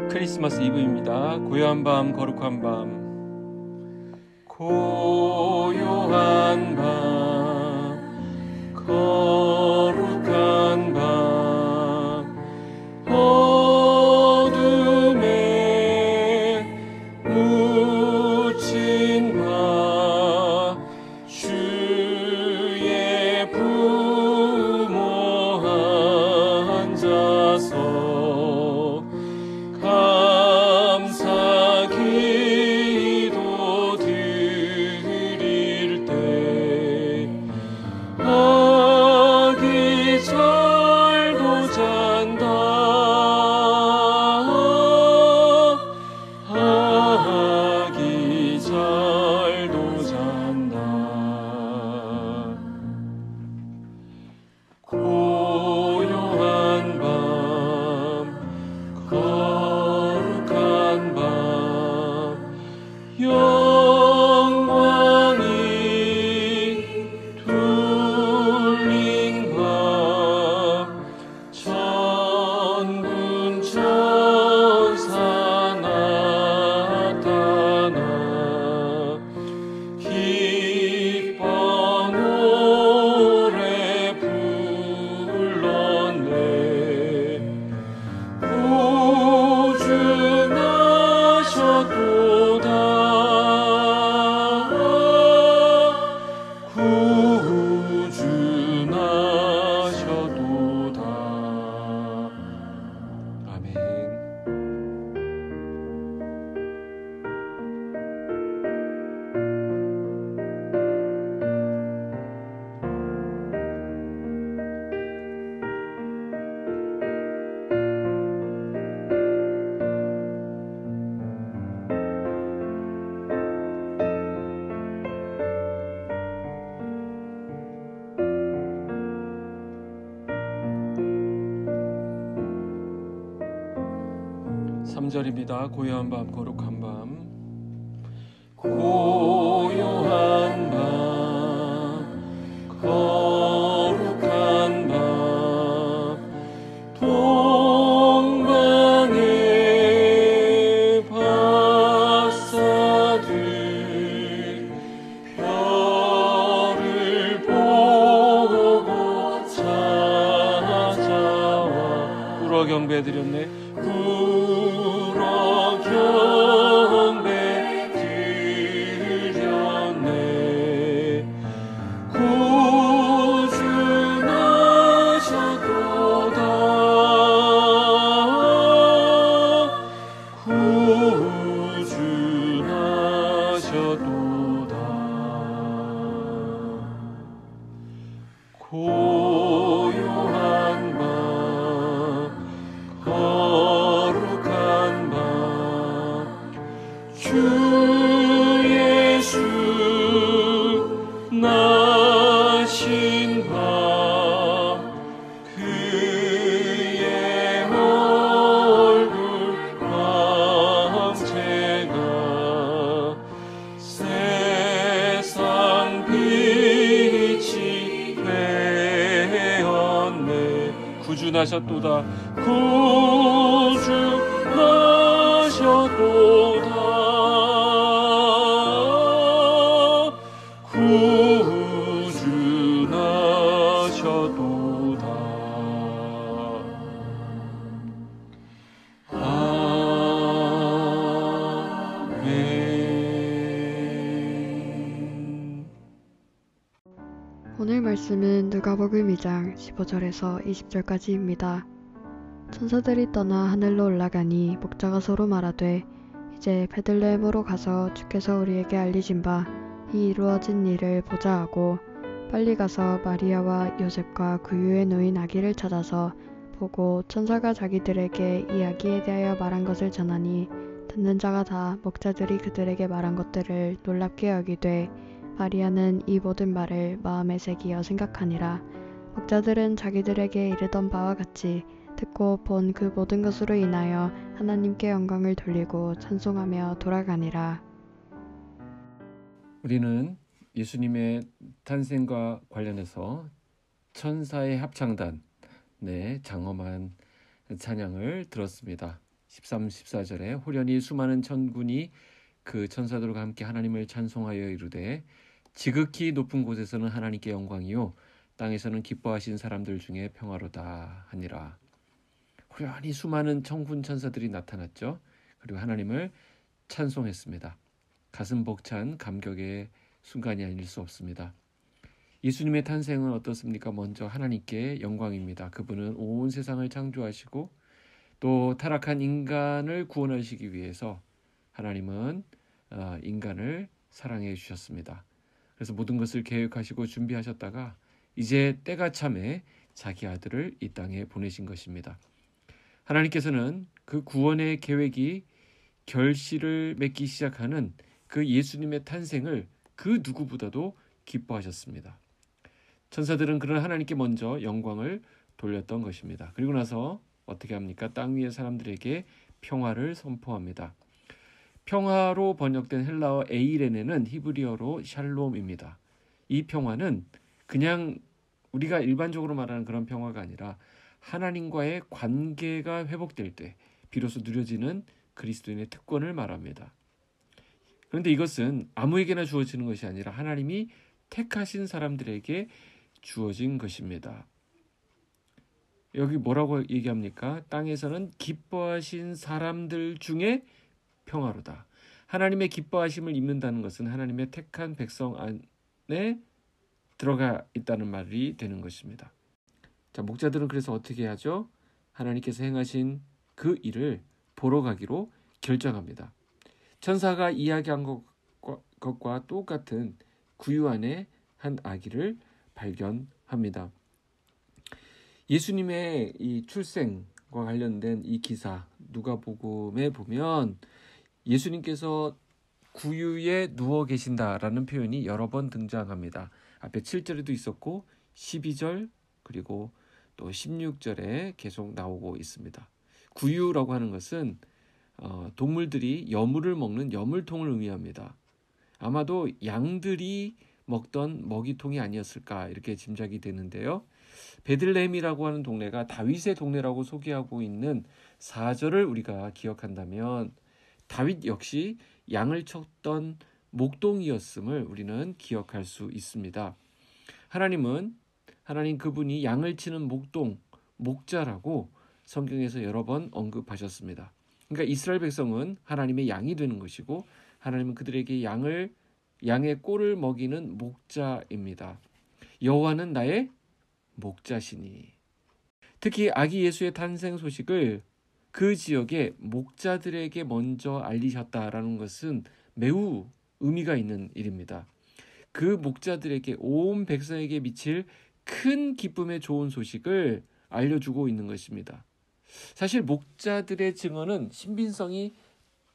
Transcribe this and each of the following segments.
크리스마스 이브입니다. 고요한 밤, 거룩한 밤. 고요한 밤, 거룩한 밤, 어둠에 묻힌 밤, 주의 부모 앉아서 감사 기도 드릴 때 아기 잘도 잔다, 아기 잘도 잔다. 고요한 밤, 거룩한 밤, 영광이 둘린 밤, 천군 천사 나타나 기뻐 노래 불렀네. 구주나셨도다, 구주나셨도다. 아멘. 삼절입니다 고요한 밤, 거룩한 밤. 고요한 밤, 거룩한 밤, 동방의 바사들 별을 보고 찾아와 울어 경배드렸네. 울어 경배 드렸네. 구주 나셨도다, 구주 나셨도다. 고요한 밤, 거룩한 밤, 주 예수 나신 밤, 그의 얼굴 광채가 세상 빛이 되었네. 구주 나셨도다, 구주 나셨도다, 구주 나셨도다. 아멘. 오늘 말씀은 누가복음 2장 15절에서 20절까지입니다. 천사들이 떠나 하늘로 올라가니 목자가 서로 말하되 이제 베들레헴으로 가서 주께서 우리에게 알리신 바 이 이루어진 일을 보자 하고 빨리 가서 마리아와 요셉과 구유에 놓인 아기를 찾아서 보고 천사가 자기들에게 이 아기에 대하여 말한 것을 전하니 듣는 자가 다 목자들이 그들에게 말한 것들을 놀랍게 여기되 마리아는 이 모든 말을 마음에 새기어 생각하니라. 목자들은 자기들에게 이르던 바와 같이 듣고 본 그 모든 것으로 인하여 하나님께 영광을 돌리고 찬송하며 돌아가니라. 우리는 예수님의 탄생과 관련해서 천사의 합창단, 장엄한 찬양을 들었습니다. 13, 14절에 호련히 수많은 천군이 그 천사들과 함께 하나님을 찬송하여 이르되 지극히 높은 곳에서는 하나님께 영광이요 땅에서는 기뻐하신 사람들 중에 평화로다 하니라. 호련히 수많은 천군 천사들이 나타났죠. 그리고 하나님을 찬송했습니다. 가슴 벅찬 감격의 순간이 아닐 수 없습니다. 예수님의 탄생은 어떻습니까? 먼저 하나님께 영광입니다. 그분은 온 세상을 창조하시고 또 타락한 인간을 구원하시기 위해서 하나님은 인간을 사랑해 주셨습니다. 그래서 모든 것을 계획하시고 준비하셨다가 이제 때가 참에 자기 아들을 이 땅에 보내신 것입니다. 하나님께서는 그 구원의 계획이 결실을 맺기 시작하는 그 예수님의 탄생을 그 누구보다도 기뻐하셨습니다. 천사들은 그런 하나님께 먼저 영광을 돌렸던 것입니다. 그리고 나서 어떻게 합니까? 땅 위의 사람들에게 평화를 선포합니다. 평화로 번역된 헬라어 에이레네는 히브리어로 샬롬입니다. 이 평화는 그냥 우리가 일반적으로 말하는 그런 평화가 아니라 하나님과의 관계가 회복될 때 비로소 누려지는 그리스도인의 특권을 말합니다. 그런데 이것은 아무에게나 주어지는 것이 아니라 하나님이 택하신 사람들에게 주어진 것입니다. 여기 뭐라고 얘기합니까? 땅에서는 기뻐하신 사람들 중에 평화로다. 하나님의 기뻐하심을 입는다는 것은 하나님의 택한 백성 안에 들어가 있다는 말이 되는 것입니다. 자, 목자들은 그래서 어떻게 하죠? 하나님께서 행하신 그 일을 보러 가기로 결정합니다. 천사가 이야기한 것과 똑같은 구유 안에 한 아기를 발견합니다. 예수님의 이 출생과 관련된 이 기사 누가복음에 보면 예수님께서 구유에 누워 계신다라는 표현이 여러 번 등장합니다. 앞에 7절에도 있었고 12절 그리고 또 16절에 계속 나오고 있습니다. 구유라고 하는 것은 동물들이 여물을 먹는 여물통을 의미합니다. 아마도 양들이 먹던 먹이통이 아니었을까 이렇게 짐작이 되는데요. 베들레헴이라고 하는 동네가 다윗의 동네라고 소개하고 있는 4절을 우리가 기억한다면 다윗 역시 양을 쳤던 목동이었음을 우리는 기억할 수 있습니다. 하나님 그분이 양을 치는 목자라고 성경에서 여러 번 언급하셨습니다. 그러니까 이스라엘 백성은 하나님의 양이 되는 것이고 하나님은 그들에게 양의 꼴을 먹이는 목자입니다. 여호와는 나의 목자시니. 특히 아기 예수의 탄생 소식을 그 지역의 목자들에게 먼저 알리셨다라는 것은 매우 의미가 있는 일입니다. 그 목자들에게 온 백성에게 미칠 큰 기쁨의 좋은 소식을 알려주고 있는 것입니다. 사실 목자들의 증언은 신빙성이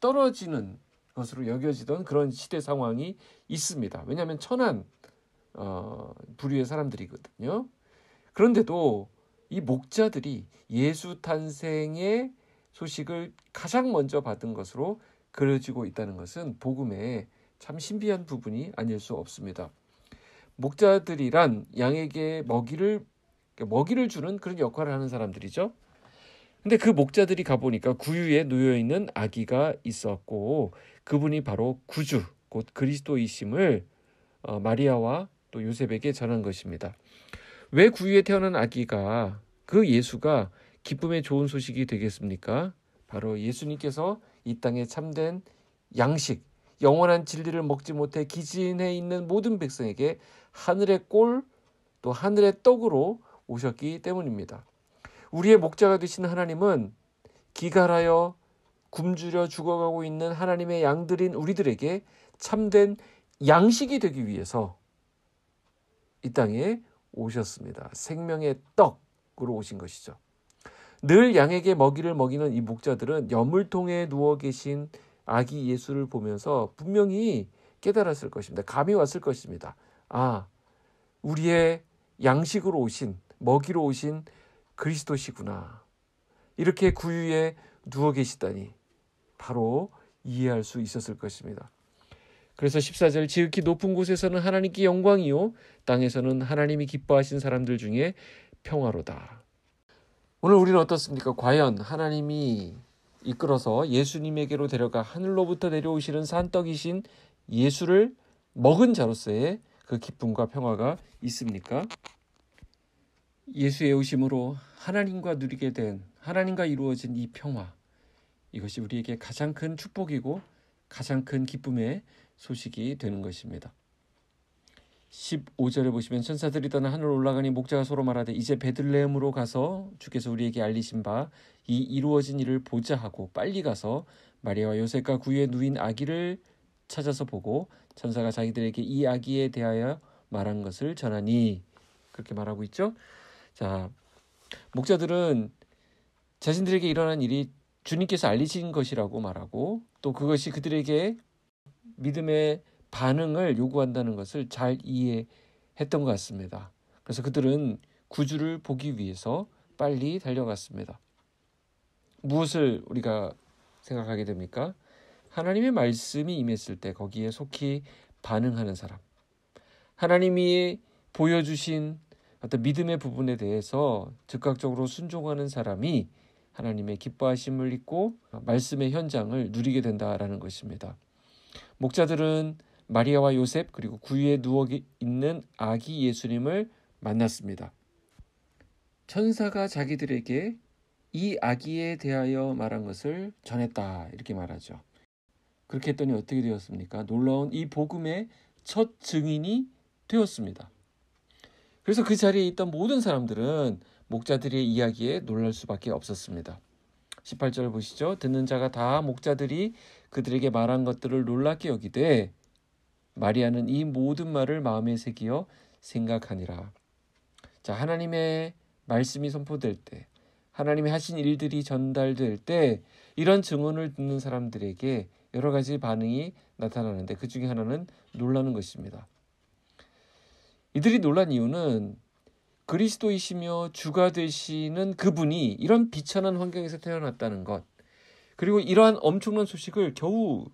떨어지는 것으로 여겨지던 그런 시대 상황이 있습니다. 왜냐하면 천한 부류의 사람들이거든요. 그런데도 이 목자들이 예수 탄생의 소식을 가장 먼저 받은 것으로 그려지고 있다는 것은 복음의 참 신비한 부분이 아닐 수 없습니다. 목자들이란 양에게 먹이를 주는 그런 역할을 하는 사람들이죠. 근데 그 목자들이 가보니까 구유에 놓여있는 아기가 있었고 그분이 바로 구주, 곧 그리스도이심을 마리아와 또 요셉에게 전한 것입니다. 왜 구유에 태어난 아기가 그 예수가 기쁨의 좋은 소식이 되겠습니까? 바로 예수님께서 이 땅에 참된 양식, 영원한 진리를 먹지 못해 기진해 있는 모든 백성에게 하늘의 꼴 또 하늘의 떡으로 오셨기 때문입니다. 우리의 목자가 되신 하나님은 기갈하여 굶주려 죽어가고 있는 하나님의 양들인 우리들에게 참된 양식이 되기 위해서 이 땅에 오셨습니다. 생명의 떡으로 오신 것이죠. 늘 양에게 먹이를 먹이는 이 목자들은 여물통에 누워 계신 아기 예수를 보면서 분명히 깨달았을 것입니다. 감이 왔을 것입니다. 아, 우리의 양식으로 오신, 먹이로 오신 그리스도시구나. 이렇게 구유에 누워 계시다니 바로 이해할 수 있었을 것입니다. 그래서 14절 지극히 높은 곳에서는 하나님께 영광이요 땅에서는 하나님이 기뻐하신 사람들 중에 평화로다. 오늘 우리는 어떻습니까? 과연 하나님이 이끌어서 예수님에게로 데려가 하늘로부터 내려오시는 산떡이신 예수를 먹은 자로서의 그 기쁨과 평화가 있습니까? 예수의 오심으로 하나님과 누리게 된, 하나님과 이루어진 이 평화, 이것이 우리에게 가장 큰 축복이고 가장 큰 기쁨의 소식이 되는 것입니다. 15절에 보시면 천사들이 떠나 하늘로 올라가니 목자가 서로 말하되 이제 베들레헴으로 가서 주께서 우리에게 알리신 바 이 이루어진 일을 보자 하고 빨리 가서 마리아와 요셉과 구유에 누인 아기를 찾아서 보고 천사가 자기들에게 이 아기에 대하여 말한 것을 전하니, 그렇게 말하고 있죠. 자, 목자들은 자신들에게 일어난 일이 주님께서 알리신 것이라고 말하고, 또 그것이 그들에게 믿음의 반응을 요구한다는 것을 잘 이해했던 것 같습니다. 그래서 그들은 구주를 보기 위해서 빨리 달려갔습니다. 무엇을 우리가 생각하게 됩니까? 하나님의 말씀이 임했을 때 거기에 속히 반응하는 사람, 하나님이 보여주신 어떤 믿음의 부분에 대해서 즉각적으로 순종하는 사람이 하나님의 기뻐하심을 입고 말씀의 현장을 누리게 된다라는 것입니다. 목자들은 마리아와 요셉 그리고 구유에 누워 있는 아기 예수님을 만났습니다. 천사가 자기들에게 이 아기에 대하여 말한 것을 전했다, 이렇게 말하죠. 그렇게 했더니 어떻게 되었습니까? 놀라운 이 복음의 첫 증인이 되었습니다. 그래서 그 자리에 있던 모든 사람들은 목자들의 이야기에 놀랄 수밖에 없었습니다. 18절 보시죠. 듣는 자가 다 목자들이 그들에게 말한 것들을 놀랍게 여기되 마리아는 이 모든 말을 마음에 새기어 생각하니라. 자, 하나님의 말씀이 선포될 때, 하나님이 하신 일들이 전달될 때 이런 증언을 듣는 사람들에게 여러 가지 반응이 나타나는데 그 중에 하나는 놀라는 것입니다. 이들이 놀란 이유는 그리스도이시며 주가 되시는 그분이 이런 비천한 환경에서 태어났다는 것, 그리고 이러한 엄청난 소식을 겨우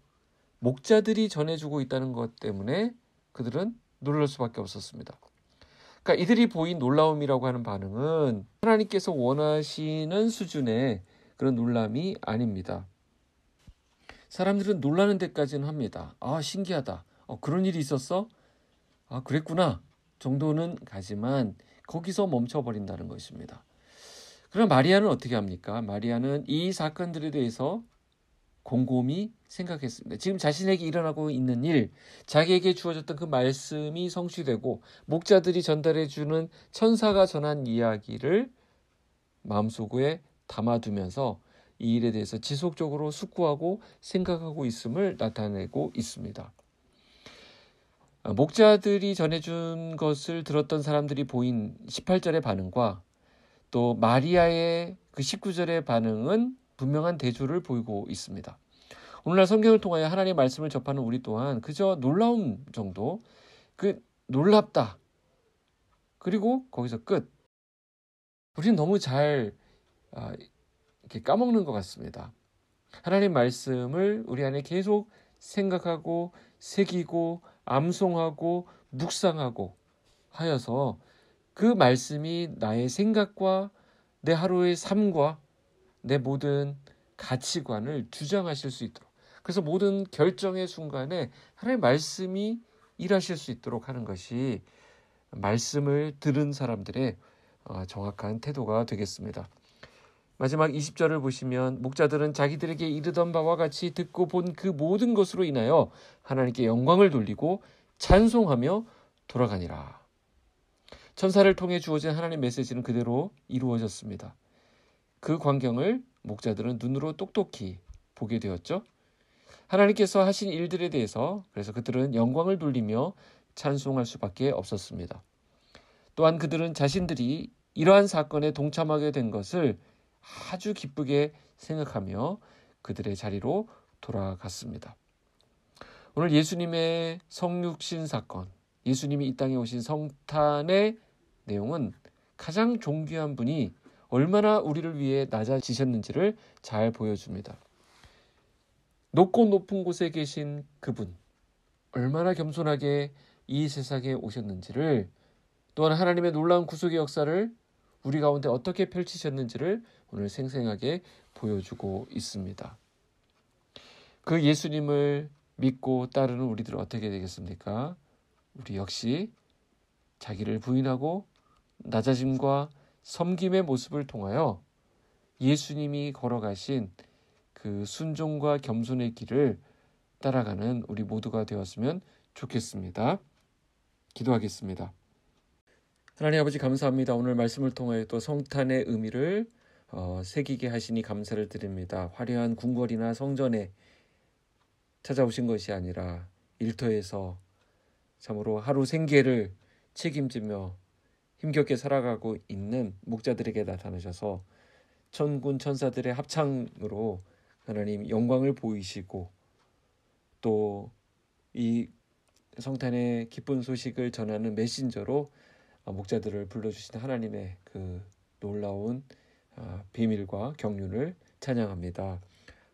목자들이 전해주고 있다는 것 때문에 그들은 놀랄 수밖에 없었습니다. 그러니까 이들이 보인 놀라움이라고 하는 반응은 하나님께서 원하시는 수준의 그런 놀람이 아닙니다. 사람들은 놀라는 데까지는 합니다. 아, 신기하다. 그런 일이 있었어? 아, 그랬구나 정도는 가지만 거기서 멈춰버린다는 것입니다. 그럼 마리아는 어떻게 합니까? 마리아는 이 사건들에 대해서 곰곰이 생각했습니다. 지금 자신에게 일어나고 있는 일, 자기에게 주어졌던 그 말씀이 성취되고 목자들이 전달해주는 천사가 전한 이야기를 마음속에 담아두면서 이 일에 대해서 지속적으로 숙고하고 생각하고 있음을 나타내고 있습니다. 목자들이 전해준 것을 들었던 사람들이 보인 18절의 반응과 또 마리아의 그 19절의 반응은 분명한 대조를 보이고 있습니다. 오늘날 성경을 통하여 하나님의 말씀을 접하는 우리 또한 그저 놀라움 정도, 그 놀랍다, 그리고 거기서 끝. 우리는 너무 잘 이렇게 까먹는 것 같습니다. 하나님 말씀을 우리 안에 계속 생각하고 새기고 암송하고 묵상하고 하여서 그 말씀이 나의 생각과 내 하루의 삶과 내 모든 가치관을 주장하실 수 있도록, 그래서 모든 결정의 순간에 하나님의 말씀이 일하실 수 있도록 하는 것이 말씀을 들은 사람들의 정확한 태도가 되겠습니다. 마지막 20절을 보시면 목자들은 자기들에게 이르던 바와 같이 듣고 본 그 모든 것으로 인하여 하나님께 영광을 돌리고 찬송하며 돌아가니라. 천사를 통해 주어진 하나님의 메시지는 그대로 이루어졌습니다. 그 광경을 목자들은 눈으로 똑똑히 보게 되었죠. 하나님께서 하신 일들에 대해서 그래서 그들은 영광을 돌리며 찬송할 수밖에 없었습니다. 또한 그들은 자신들이 이러한 사건에 동참하게 된 것을 아주 기쁘게 생각하며 그들의 자리로 돌아갔습니다. 오늘 예수님의 성육신 사건, 예수님이 이 땅에 오신 성탄의 내용은 가장 존귀한 분이 얼마나 우리를 위해 낮아지셨는지를 잘 보여줍니다. 높고 높은 곳에 계신 그분, 얼마나 겸손하게 이 세상에 오셨는지를, 또한 하나님의 놀라운 구속의 역사를 우리 가운데 어떻게 펼치셨는지를 오늘 생생하게 보여주고 있습니다. 그 예수님을 믿고 따르는 우리들은 어떻게 되겠습니까? 우리 역시 자기를 부인하고 낮아짐과 섬김의 모습을 통하여 예수님이 걸어가신 그 순종과 겸손의 길을 따라가는 우리 모두가 되었으면 좋겠습니다. 기도하겠습니다. 하나님 아버지 감사합니다. 오늘 말씀을 통하여 또 성탄의 의미를 새기게 하시니 감사를 드립니다. 화려한 궁궐이나 성전에 찾아오신 것이 아니라 일터에서 참으로 하루 생계를 책임지며 힘겹게 살아가고 있는 목자들에게 나타나셔서 천군 천사들의 합창으로 하나님 영광을 보이시고 또 이 성탄의 기쁜 소식을 전하는 메신저로 목자들을 불러주신 하나님의 그 놀라운 비밀과 경륜을 찬양합니다.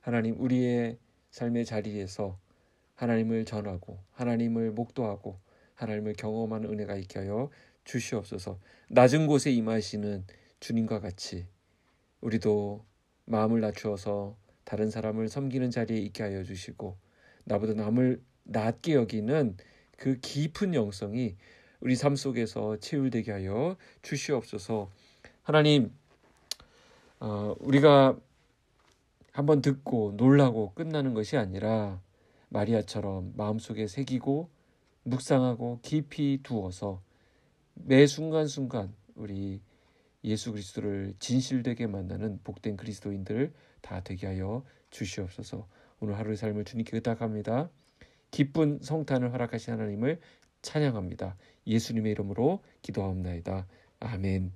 하나님 우리의 삶의 자리에서 하나님을 전하고 하나님을 목도하고 하나님을 경험하는 은혜가 있게 하여 주시옵소서. 낮은 곳에 임하시는 주님과 같이 우리도 마음을 낮추어서 다른 사람을 섬기는 자리에 있게 하여 주시고 나보다 남을 낮게 여기는 그 깊은 영성이 우리 삶 속에서 체휼되게 하여 주시옵소서. 하나님 우리가 한번 듣고 놀라고 끝나는 것이 아니라 마리아처럼 마음속에 새기고 묵상하고 깊이 두어서 매 순간순간 우리 예수 그리스도를 진실되게 만나는 복된 그리스도인들 다 되게 하여 주시옵소서. 오늘 하루의 삶을 주님께 의탁합니다. 기쁜 성탄을 허락하신 하나님을 찬양합니다. 예수님의 이름으로 기도하옵나이다. 아멘.